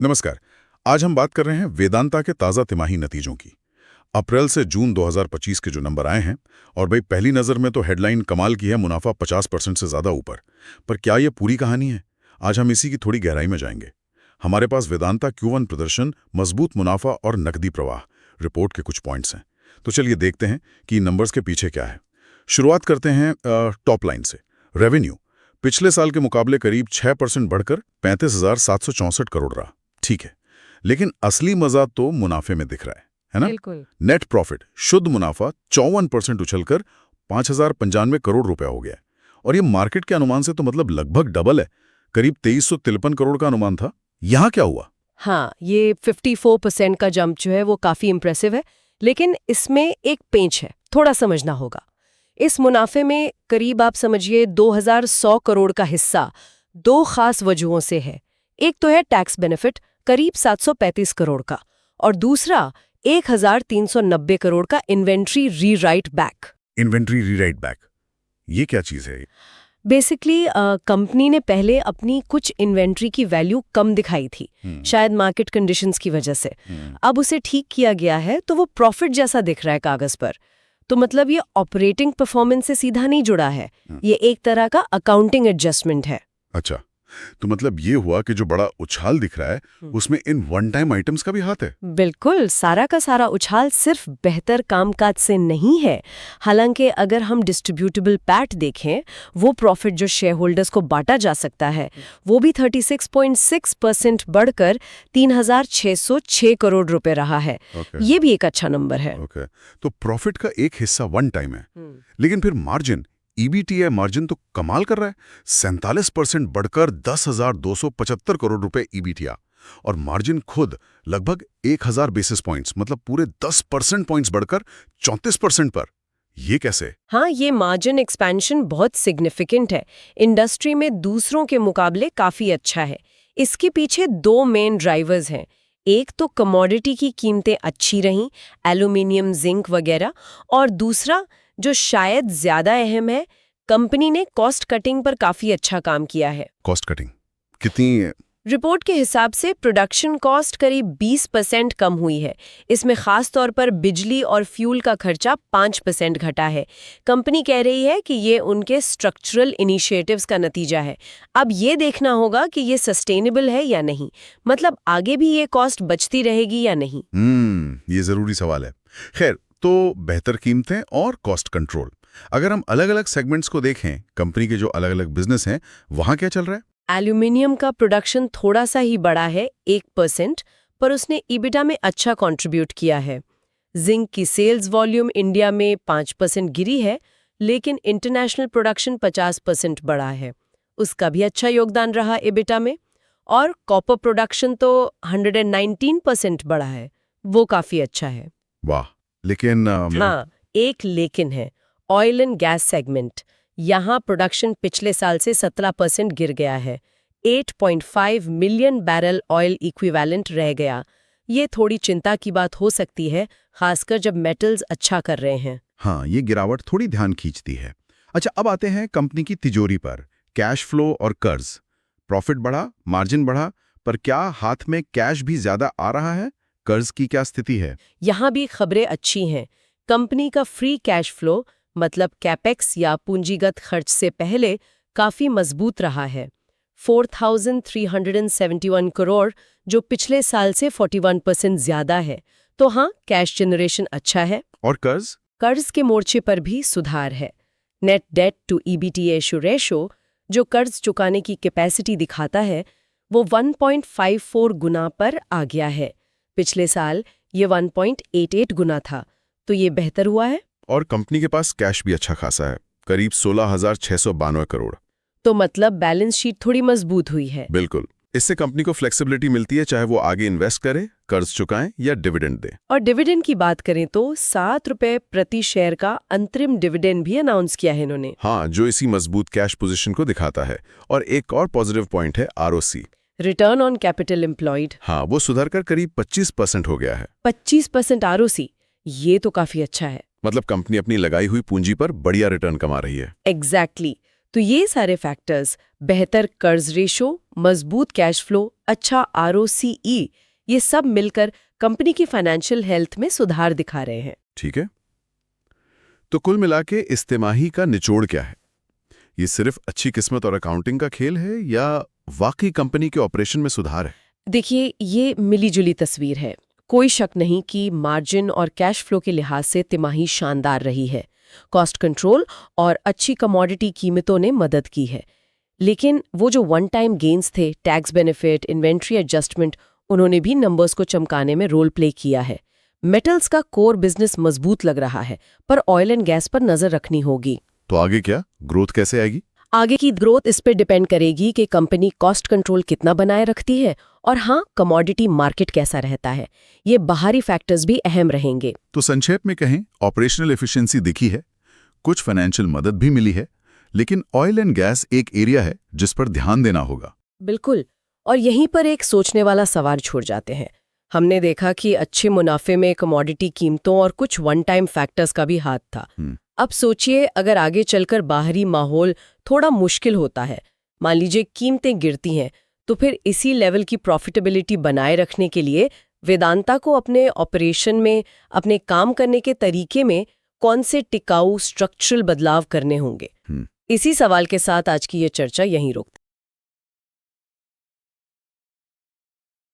नमस्कार। आज हम बात कर रहे हैं वेदांता के ताज़ा तिमाही नतीजों की। अप्रैल से जून 2025 के जो नंबर आए हैं, और भाई पहली नज़र में तो हेडलाइन कमाल की है, मुनाफा 50% से ज़्यादा ऊपर। पर क्या ये पूरी कहानी है? आज हम इसी की थोड़ी गहराई में जाएंगे। हमारे पास वेदांता Q1 प्रदर्शन, मजबूत मुनाफा और नकदी प्रवाह रिपोर्ट के कुछ पॉइंट्स हैं। तो चलिए देखते हैं कि नंबर्स के पीछे क्या है। शुरुआत करते हैं टॉप लाइन से। रेवेन्यू पिछले साल के मुकाबले करीब 6% बढ़कर 35,764 करोड़ रहा। ठीक है, लेकिन असली मजा तो मुनाफे में दिख रहा है ना? बिल्कुल। नेट प्रॉफिट, शुद्ध मुनाफा 54% उछलकर 5,095 करोड़ रुपया हो गया है। और ये मार्केट के अनुमान से तो मतलब लगभग डबल है। करीब 2353 करोड़ का अनुमान था। यहाँ क्या हुआ? हाँ, ये 54% का जंप जो है वो काफी इम्प्रेसिव है, लेकिन इसमें एक पेंच है, थोड़ा समझना होगा। इस मुनाफे में करीब आप समझिए 2100 करोड़ का हिस्सा दो खास वजहों से है। एक तो है टैक्स बेनिफिट करीब 735 करोड़ का, और दूसरा 1390 करोड़ का inventory rewrite back. Inventory rewrite back, ये क्या चीज है? बेसिकली कंपनी ने पहले अपनी कुछ इन्वेंट्री की वैल्यू कम दिखाई थी, शायद मार्केट कंडीशंस की वजह से। अब उसे ठीक किया गया है तो वो प्रॉफिट जैसा दिख रहा है कागज पर। तो मतलब ये ऑपरेटिंग परफॉर्मेंस से सीधा नहीं जुड़ा है, ये एक तरह का अकाउंटिंग एडजस्टमेंट है। अच्छा, तो मतलब ये हुआ कि जो बड़ा उछाल दिख रहा है उसमें इन वन टाइम आइटम्स का भी हाथ है। बिल्कुल, सारा का सारा उछाल सिर्फ बेहतर कामकाज से नहीं है। हालांकि अगर हम डिस्ट्रीब्यूटेबल पैट देखें, वो प्रॉफिट जो शेयर होल्डर्स को बांटा जा सकता है, वो भी 36.6% बढ़कर 3,606 करोड़ रुपए रहा है। ये भी एक अच्छा नंबर है। तो प्रॉफिट का एक हिस्सा वन टाइम है, लेकिन फिर मार्जिन, EBITA मार्जिन तो कमाल कर रहा है। 47% बढ़कर 10,275 करोड़ रुपए EBITA, और मार्जिन खुद लगभग 1,000 बेसिस पॉइंट्स, मतलब पूरे 10% पॉइंट्स बढ़कर 34% पर। ये कैसे? हाँ, ये मार्जिन एक्सपेंशन बहुत सिग्निफिकेंट है। इंडस्ट्री में दूसरों के मुकाबले काफी अच्छा है। इसके पीछे दो मेन ड्राइवर्स हैं। एक तो कमोडिटी की कीमतें अच्छी रहीं, एल्यूमिनियम, जिंक वगैरह, और दूसरा जो शायद ज्यादा अहम है, कंपनी ने कॉस्ट कटिंग पर काफी अच्छा काम किया है। कॉस्ट कटिंग कितनी? रिपोर्ट के हिसाब से प्रोडक्शन कॉस्ट करीब 20% कम हुई है। इसमें खास तौर पर बिजली और फ्यूल का खर्चा 5% घटा है। कंपनी कह रही है कि ये उनके स्ट्रक्चरल इनिशिएटिव्स का नतीजा है। अब ये देखना होगा कि ये सस्टेनेबल है या नहीं, मतलब आगे भी ये कॉस्ट बचती रहेगी या नहीं। ये जरूरी सवाल है। खैर, तो बेहतर कीमतें और कॉस्ट कंट्रोल। अगर हम अलग अलग सेगमेंट्स को देखें, कंपनी के जो अलग अलग बिजनेस हैं, वहां क्या चल रहा है? एल्यूमिनियम का प्रोडक्शन थोड़ा सा ही बढ़ा है, 1%, पर उसने ईबिटा में अच्छा कंट्रीब्यूट किया है। जिंक की सेल्स वॉल्यूम इंडिया में 5% गिरी है, लेकिन इंटरनेशनल प्रोडक्शन 50% बढ़ा है, उसका भी अच्छा योगदान रहा ईबिटा में। और कॉपर प्रोडक्शन तो 119% बढ़ा है, वो काफी अच्छा है। वाह, लेकिन हाँ, एक लेकिन है। ऑयल एंड गैस सेगमेंट, यहाँ प्रोडक्शन पिछले साल से 17% गिर गया है। 8.5 मिलियन बैरल ऑयल इक्विवेलेंट रह गया। ये थोड़ी चिंता की बात हो सकती है, खासकर जब मेटल्स अच्छा कर रहे हैं। हाँ, ये गिरावट थोड़ी ध्यान खींचती है। अच्छा, अब आते हैं कंपनी की तिजोरी पर। कैश फ्लो और कर्ज। प्रॉफिट बढ़ा, मार्जिन बढ़ा, पर क्या हाथ में कैश भी ज्यादा आ रहा है? कर्ज की क्या स्थिति है? यहाँ भी खबरें अच्छी हैं। कंपनी का फ्री कैश फ्लो, मतलब कैपेक्स या पूंजीगत खर्च से पहले, काफी मजबूत रहा है। 4,371 करोड़, जो पिछले साल से 41% ज्यादा है। तो हाँ, कैश जनरेशन अच्छा है। और कर्ज? कर्ज के मोर्चे पर भी सुधार है। Net debt to EBITA ratio, जो कर्ज चुकाने की कैपेसिटी दिखाता है, वो 1.54 गुना पर आ गया है। पिछले साल ये 1.88 गुना था, तो ये बेहतर हुआ है। और कंपनी के पास कैश भी अच्छा खासा है, करीब 16,692 करोड़। तो मतलब बैलेंस शीट थोड़ी मजबूत हुई है। बिल्कुल, इससे कंपनी को फ्लेक्सिबिलिटी मिलती है, चाहे वो आगे इन्वेस्ट करे, कर्ज चुकाएं या डिविडेंड दे। और डिविडेंड की बात करें तो 7 रुपए प्रति शेयर का अंतरिम डिविडेंड भी अनाउंस किया है इन्होंने। हाँ, जो इसी मजबूत कैश पोजीशन को दिखाता है। और एक और पॉजिटिव पॉइंट है ROC, return on capital employed. हाँ, वो सुधरकर करीब 25% हो गया है। 25% ROC, ये तो काफी अच्छा है। मतलब कंपनी अपनी लगाई हुई पूंजी पर बढ़िया रिटर्न कमा रही है। एग्जैक्टली। तो ये सारे फैक्टर्स, बेहतर कर्ज रेशो, मजबूत कैश फ्लो, अच्छा ROCE, ये सब मिलकर कंपनी की फाइनेंशियल हेल्थ में सुधार दिखा रहे हैं। ठीक है। तो कुल मिला के इस तिमाही का निचोड़ क्या है? ये सिर्फ अच्छी किस्मत और अकाउंटिंग का खेल है या वाकई कंपनी के ऑपरेशन में सुधार है? देखिए, ये मिलीजुली तस्वीर है। कोई शक नहीं कि मार्जिन और कैश फ्लो के लिहाज से तिमाही शानदार रही है। कॉस्ट कंट्रोल और अच्छी कमोडिटी कीमतों ने मदद की है। लेकिन वो जो वन टाइम गेन्स थे, टैक्स बेनिफिट, इन्वेंट्री एडजस्टमेंट, उन्होंने भी नंबर्स को चमकाने में रोल प्ले किया है। मेटल्स का कोर बिजनेस मजबूत लग रहा है, पर ऑयल एंड गैस पर नजर रखनी होगी। तो आगे क्या? ग्रोथ कैसे आएगी? आगे की ग्रोथ इस पे डिपेंड करेगी कि कंपनी कॉस्ट कंट्रोल कितना बनाए रखती है और हाँ, कमोडिटी मार्केट कैसा रहता है। ये बाहरी फैक्टर्स भी अहम रहेंगे। तो संक्षेप में कहें, ऑपरेशनल एफिशिएंसी दिखी है, कुछ फाइनेंशियल मदद भी मिली है, लेकिन ऑयल एंड गैस एक एरिया है जिस पर ध्यान देना होगा। बिल्कुल। और यहीं पर एक सोचने वाला सवाल छोड़ जाते हैं। हमने देखा कि अच्छे मुनाफे में कमोडिटी कीमतों और कुछ वन टाइम फैक्टर्स का भी हाथ था। अब सोचिए, अगर आगे चलकर बाहरी माहौल थोड़ा मुश्किल होता है, मान लीजिए कीमतें गिरती हैं, तो फिर इसी लेवल की प्रॉफिटेबिलिटी बनाए रखने के लिए वेदांता को अपने ऑपरेशन में, अपने काम करने के तरीके में कौन से टिकाऊ स्ट्रक्चरल बदलाव करने होंगे? इसी सवाल के साथ आज की ये चर्चा यहीं रोकते हैं।